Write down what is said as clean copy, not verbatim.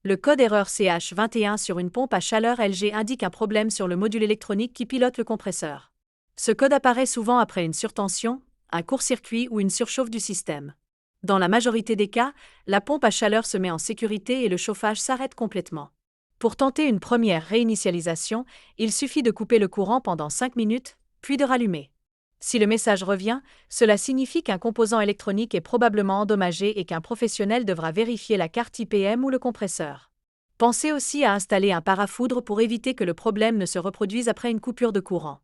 Le code erreur CH21 sur une pompe à chaleur LG indique un problème sur le module électronique qui pilote le compresseur. Ce code apparaît souvent après une surtension, un court-circuit ou une surchauffe du système. Dans la majorité des cas, la pompe à chaleur se met en sécurité et le chauffage s'arrête complètement. Pour tenter une première réinitialisation, il suffit de couper le courant pendant 5 minutes, puis de rallumer. Si le message revient, cela signifie qu'un composant électronique est probablement endommagé et qu'un professionnel devra vérifier la carte IPM ou le compresseur. Pensez aussi à installer un parafoudre pour éviter que le problème ne se reproduise après une coupure de courant.